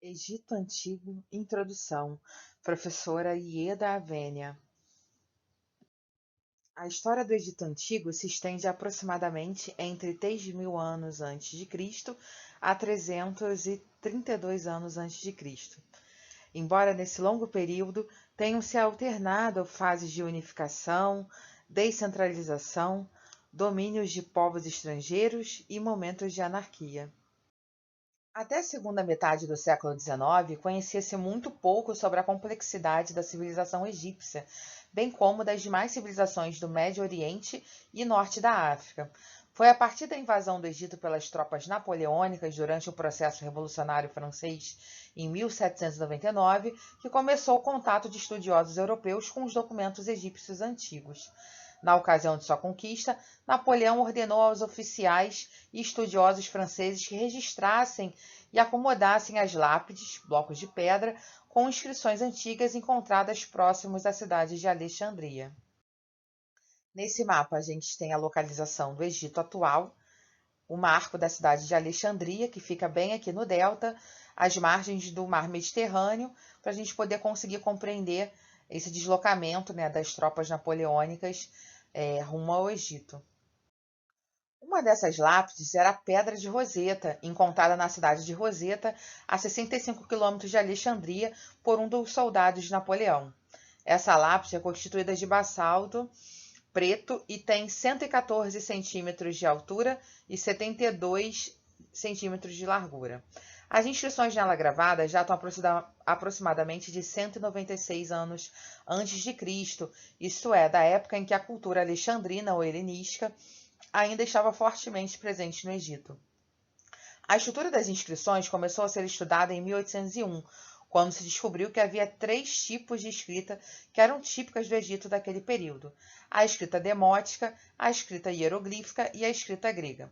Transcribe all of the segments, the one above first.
Egito Antigo, Introdução, professora Ieda Avenia. A história do Egito Antigo se estende aproximadamente entre 3.000 anos antes de Cristo a 332 anos antes de Cristo. Embora nesse longo período tenham se alternado fases de unificação, descentralização, domínios de povos estrangeiros e momentos de anarquia. Até a segunda metade do século XIX, conhecia-se muito pouco sobre a complexidade da civilização egípcia, bem como das demais civilizações do Médio Oriente e Norte da África. Foi a partir da invasão do Egito pelas tropas napoleônicas durante o processo revolucionário francês em 1799 que começou o contato de estudiosos europeus com os documentos egípcios antigos. Na ocasião de sua conquista, Napoleão ordenou aos oficiais e estudiosos franceses que registrassem e acomodassem as lápides, blocos de pedra, com inscrições antigas encontradas próximos à cidade de Alexandria. Nesse mapa, a gente tem a localização do Egito atual, o marco da cidade de Alexandria, que fica bem aqui no delta, às margens do Mar Mediterrâneo, para a gente poder conseguir compreender esse deslocamento, né, das tropas napoleônicas rumo ao Egito. Uma dessas lápides era a Pedra de Roseta, encontrada na cidade de Roseta, a 65 quilômetros de Alexandria, por um dos soldados de Napoleão. Essa lápide é constituída de basalto preto e tem 114 centímetros de altura e 72 centímetros de largura. As inscrições nela gravadas datam aproximadamente de 196 anos antes de Cristo, isto é, da época em que a cultura alexandrina ou helenística ainda estava fortemente presente no Egito. A estrutura das inscrições começou a ser estudada em 1801, quando se descobriu que havia 3 tipos de escrita que eram típicas do Egito daquele período: a escrita demótica, a escrita hieroglífica e a escrita grega.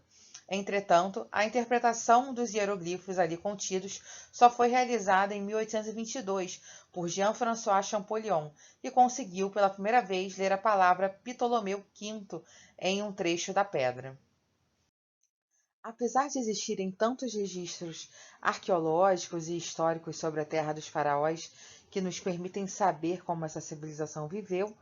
Entretanto, a interpretação dos hieroglifos ali contidos só foi realizada em 1822 por Jean-François Champollion e conseguiu pela primeira vez ler a palavra Ptolomeu V em um trecho da pedra. Apesar de existirem tantos registros arqueológicos e históricos sobre a terra dos faraós que nos permitem saber como essa civilização viveu,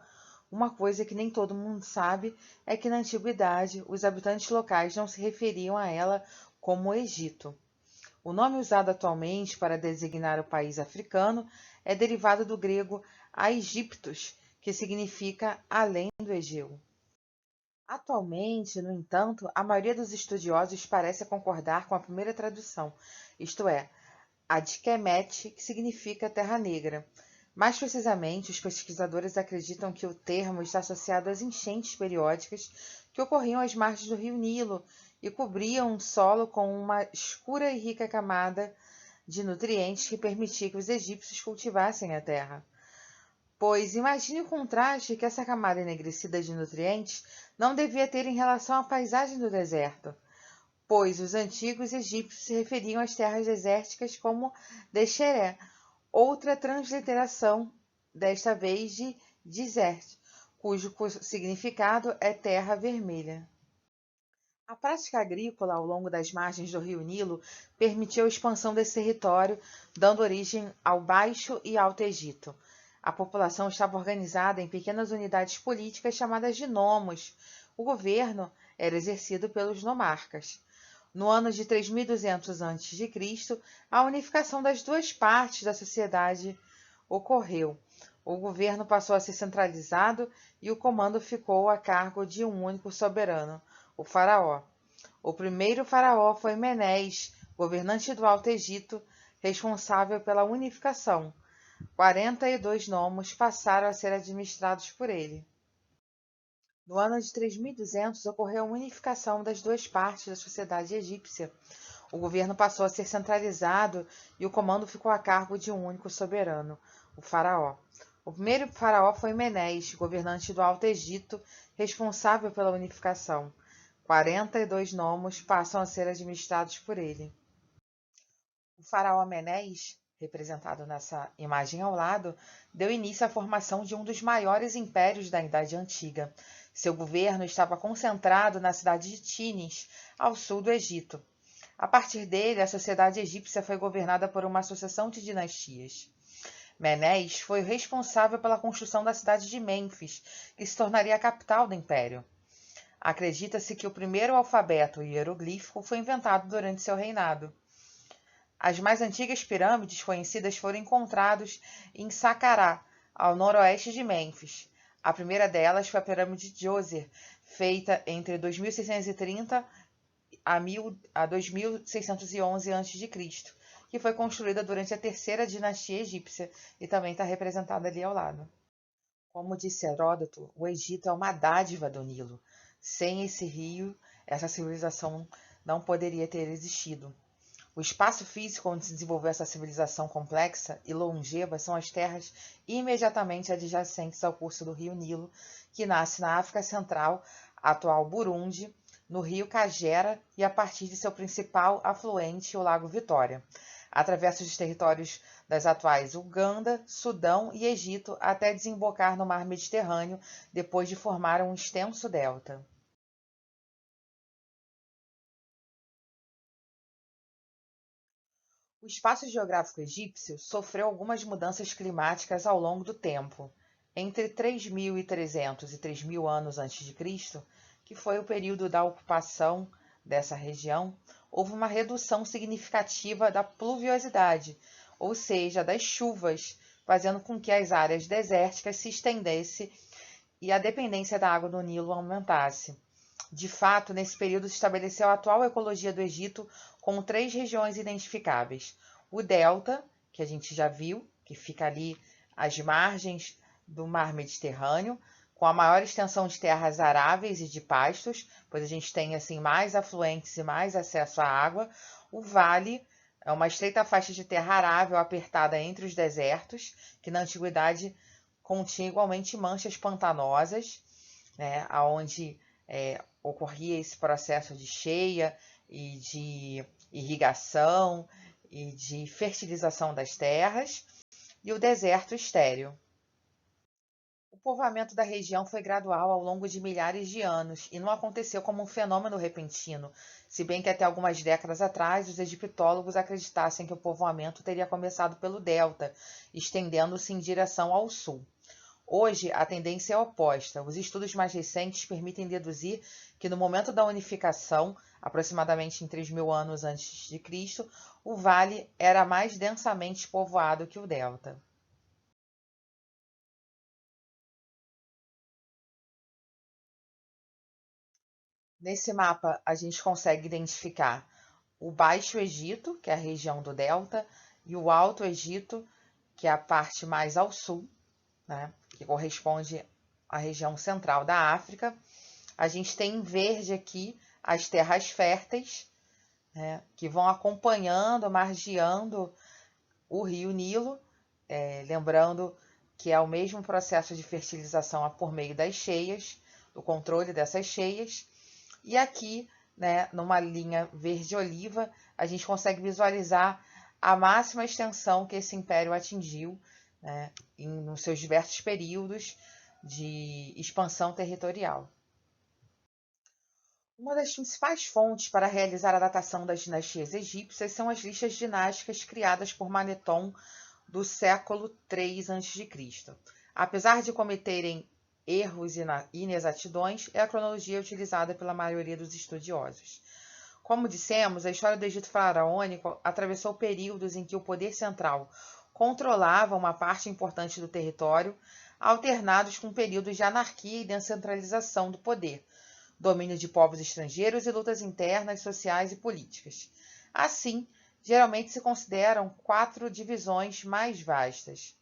uma coisa que nem todo mundo sabe é que na antiguidade os habitantes locais não se referiam a ela como Egito. O nome usado atualmente para designar o país africano é derivado do grego Aegyptos, que significa além do Egeu. Atualmente, no entanto, a maioria dos estudiosos parece concordar com a primeira tradução, isto é, a de Kemet, que significa Terra Negra. Mais precisamente, os pesquisadores acreditam que o termo está associado às enchentes periódicas que ocorriam às margens do rio Nilo e cobriam o solo com uma escura e rica camada de nutrientes que permitia que os egípcios cultivassem a terra. Pois imagine o contraste que essa camada enegrecida de nutrientes não devia ter em relação à paisagem do deserto, pois os antigos egípcios se referiam às terras desérticas como Dexeré, outra transliteração, desta vez de desert, cujo significado é terra vermelha. A prática agrícola ao longo das margens do rio Nilo permitiu a expansão desse território, dando origem ao Baixo e Alto Egito. A população estava organizada em pequenas unidades políticas chamadas de nomos. O governo era exercido pelos nomarcas. No ano de 3200 a.C., a unificação das duas partes da sociedade ocorreu. O governo passou a ser centralizado e o comando ficou a cargo de um único soberano, o faraó. O primeiro faraó foi Menés, governante do Alto Egito, responsável pela unificação. 42 nomos passaram a ser administrados por ele. No ano de 3200 ocorreu a unificação das duas partes da sociedade egípcia. O governo passou a ser centralizado e o comando ficou a cargo de um único soberano, o faraó. O primeiro faraó foi Menés, governante do Alto Egito, responsável pela unificação. 42 nomos passam a ser administrados por ele. O faraó Menés, representado nessa imagem ao lado, deu início à formação de um dos maiores impérios da Idade Antiga. Seu governo estava concentrado na cidade de Tínis, ao sul do Egito. A partir dele, a sociedade egípcia foi governada por uma sucessão de dinastias. Menes foi o responsável pela construção da cidade de Mênfis, que se tornaria a capital do império. Acredita-se que o primeiro alfabeto hieroglífico foi inventado durante seu reinado. As mais antigas pirâmides conhecidas foram encontradas em Saqqarah, ao noroeste de Mênfis. A primeira delas foi a pirâmide de Djoser, feita entre 2630 a 2611 a.C., que foi construída durante a terceira dinastia egípcia e também está representada ali ao lado. Como disse Heródoto, o Egito é uma dádiva do Nilo. Sem esse rio, essa civilização não poderia ter existido. O espaço físico onde se desenvolveu essa civilização complexa e longeva são as terras imediatamente adjacentes ao curso do rio Nilo, que nasce na África Central, atual Burundi, no rio Kagera e a partir de seu principal afluente, o Lago Vitória. Atravessa os territórios das atuais Uganda, Sudão e Egito até desembocar no mar Mediterrâneo, depois de formar um extenso delta. O espaço geográfico egípcio sofreu algumas mudanças climáticas ao longo do tempo. Entre 3.300 e 3.000 anos antes de Cristo, que foi o período da ocupação dessa região, houve uma redução significativa da pluviosidade, ou seja, das chuvas, fazendo com que as áreas desérticas se estendessem e a dependência da água do Nilo aumentasse. De fato, nesse período se estabeleceu a atual ecologia do Egito com 3 regiões identificáveis. O Delta, que a gente já viu, que fica ali às margens do mar Mediterrâneo, com a maior extensão de terras aráveis e de pastos, pois a gente tem assim mais afluentes e mais acesso à água. O Vale é uma estreita faixa de terra arável apertada entre os desertos, que na antiguidade continha igualmente manchas pantanosas, né, onde ocorria esse processo de cheia e de irrigação e de fertilização das terras, e o deserto estéril. O povoamento da região foi gradual ao longo de milhares de anos e não aconteceu como um fenômeno repentino, se bem que até algumas décadas atrás os egiptólogos acreditassem que o povoamento teria começado pelo delta, estendendo-se em direção ao sul. Hoje, a tendência é oposta. Os estudos mais recentes permitem deduzir que no momento da unificação, aproximadamente em 3.000 anos antes de Cristo, o vale era mais densamente povoado que o delta. Nesse mapa, a gente consegue identificar o Baixo Egito, que é a região do delta, e o Alto Egito, que é a parte mais ao sul, né, que corresponde à região central da África. A gente tem em verde aqui as terras férteis, né, que vão acompanhando, margeando o rio Nilo, lembrando que é o mesmo processo de fertilização por meio das cheias, do controle dessas cheias. E aqui, né, numa linha verde-oliva, a gente consegue visualizar a máxima extensão que esse império atingiu, né, nos seus diversos períodos de expansão territorial. Uma das principais fontes para realizar a datação das dinastias egípcias são as listas dinásticas criadas por Maneton do século III a.C. Apesar de cometerem erros e inexatidões, é a cronologia utilizada pela maioria dos estudiosos. Como dissemos, a história do Egito faraônico atravessou períodos em que o poder central controlava uma parte importante do território, alternados com períodos de anarquia e descentralização do poder, domínio de povos estrangeiros e lutas internas, sociais e políticas. Assim, geralmente se consideram 4 divisões mais vastas: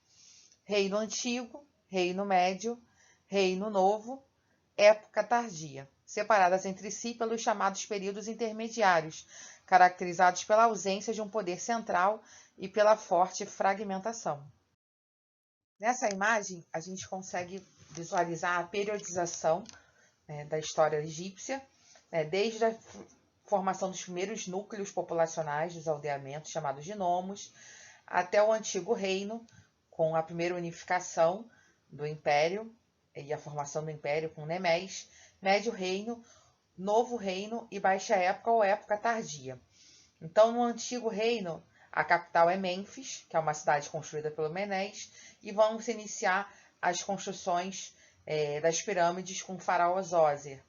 Reino Antigo, Reino Médio, Reino Novo, Época Tardia, separadas entre si pelos chamados períodos intermediários, caracterizados pela ausência de um poder central e pela forte fragmentação. Nessa imagem, a gente consegue visualizar a periodização, né, da história egípcia, né, desde a formação dos primeiros núcleos populacionais dos aldeamentos, chamados de nomos, até o Antigo Reino, com a primeira unificação do Império e a formação do Império com Nemés, Médio Reino, Novo Reino e Baixa Época ou Época Tardia. Então, no antigo reino, a capital é Mênfis, que é uma cidade construída pelo Menes, e vão se iniciar as construções das pirâmides com o faraó Djoser.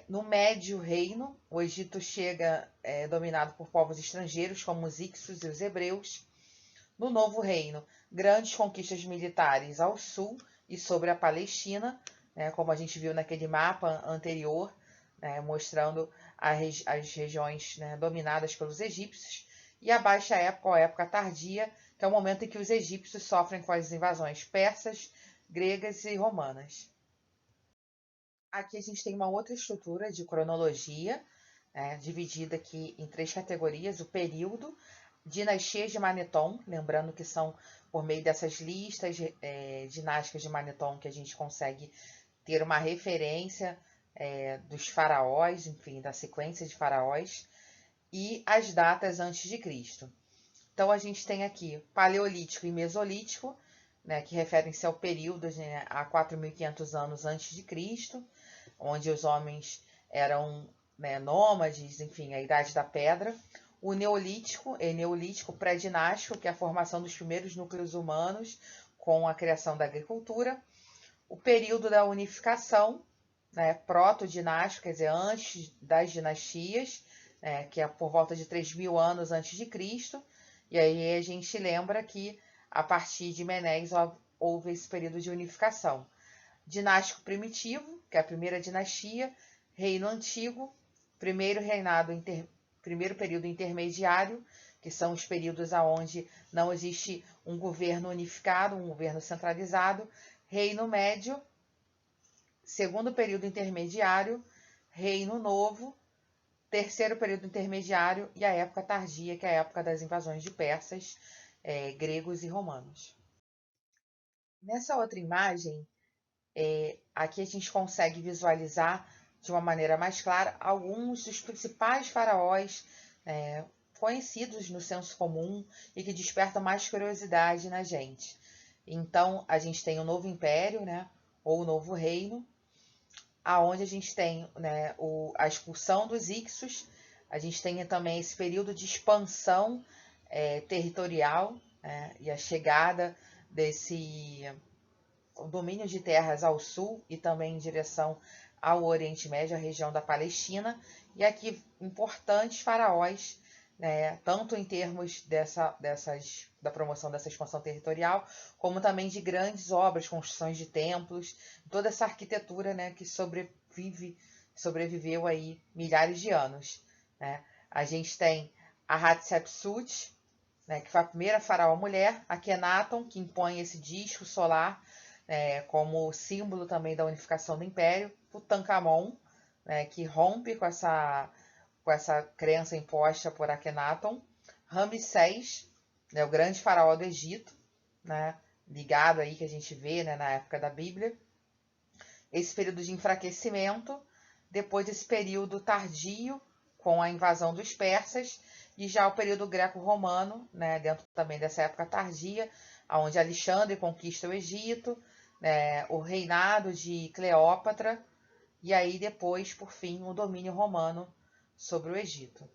No Médio Reino, o Egito chega dominado por povos estrangeiros, como os Ixos e os hebreus. No Novo Reino, grandes conquistas militares ao sul e sobre a Palestina, como a gente viu naquele mapa anterior, mostrando as regiões dominadas pelos egípcios, e a Baixa Época, ou Época Tardia, que é o momento em que os egípcios sofrem com as invasões persas, gregas e romanas. Aqui a gente tem uma outra estrutura de cronologia, dividida aqui em 3 categorias: o período, dinastias de Maneton, lembrando que são por meio dessas listas dinásticas de Maneton que a gente consegue ter uma referência dos faraós, enfim, da sequência de faraós, e as datas antes de Cristo. Então a gente tem aqui Paleolítico e Mesolítico, que referem-se ao período a 4.500 anos antes de Cristo, onde os homens eram nômades, enfim, a Idade da Pedra. O Neolítico pré-dinástico, que é a formação dos primeiros núcleos humanos com a criação da agricultura. O período da unificação, proto-dinástico, quer dizer, antes das dinastias, que é por volta de 3.000 anos antes de Cristo. E aí a gente lembra que a partir de Menes houve esse período de unificação. Dinástico primitivo, que é a primeira dinastia. Reino antigo, primeiro período intermediário, que são os períodos onde não existe um governo unificado, um governo centralizado. Reino médio, segundo período intermediário. Reino novo, terceiro período intermediário, e a época tardia, que é a época das invasões de persas, gregos e romanos. Nessa outra imagem, aqui a gente consegue visualizar de uma maneira mais clara alguns dos principais faraós conhecidos no senso comum e que despertam mais curiosidade na gente. Então, a gente tem o Novo Império, ou o Novo Reino, aonde a gente tem a expulsão dos Ixos, a gente tem também esse período de expansão territorial, e a chegada desse domínio de terras ao sul e também em direção ao Oriente Médio, a região da Palestina, e aqui importantes faraós, tanto em termos da promoção dessa expansão territorial, como também de grandes obras, construções de templos, toda essa arquitetura que sobreviveu aí milhares de anos. A gente tem a Hatshepsut, que foi a primeira faraó mulher, a Akhenaton, que impõe esse disco solar como símbolo também da unificação do império, Tutankhamon, que rompe com essa crença imposta por Akhenaton, Ramsés, o grande faraó do Egito, ligado aí que a gente vê na época da Bíblia, esse período de enfraquecimento, depois desse período tardio com a invasão dos persas, e já o período greco-romano, dentro também dessa época tardia, onde Alexandre conquista o Egito, o reinado de Cleópatra, e aí depois, por fim, o domínio romano sobre o Egito.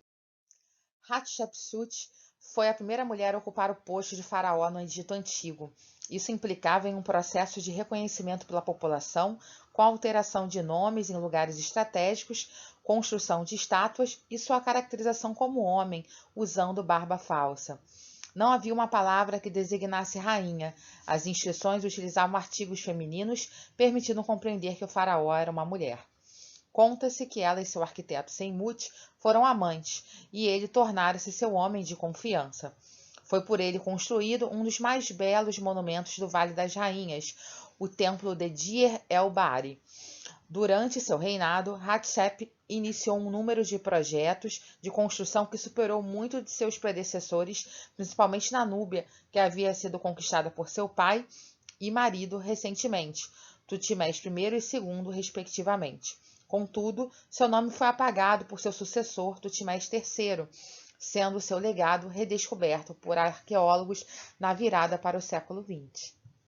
Hatshepsut foi a primeira mulher a ocupar o posto de faraó no Egito Antigo. Isso implicava em um processo de reconhecimento pela população, com alteração de nomes em lugares estratégicos, construção de estátuas e sua caracterização como homem, usando barba falsa. Não havia uma palavra que designasse rainha. As inscrições utilizavam artigos femininos, permitindo compreender que o faraó era uma mulher. Conta-se que ela e seu arquiteto Senmut foram amantes, e ele tornara-se seu homem de confiança. Foi por ele construído um dos mais belos monumentos do Vale das Rainhas, o Templo de Deir el-Bahari. Durante seu reinado, Hatshep iniciou um número de projetos de construção que superou muito de seus predecessores, principalmente na Núbia, que havia sido conquistada por seu pai e marido recentemente, Tutmés I e II, respectivamente. Contudo, seu nome foi apagado por seu sucessor, Tutmés III, sendo seu legado redescoberto por arqueólogos na virada para o século XX.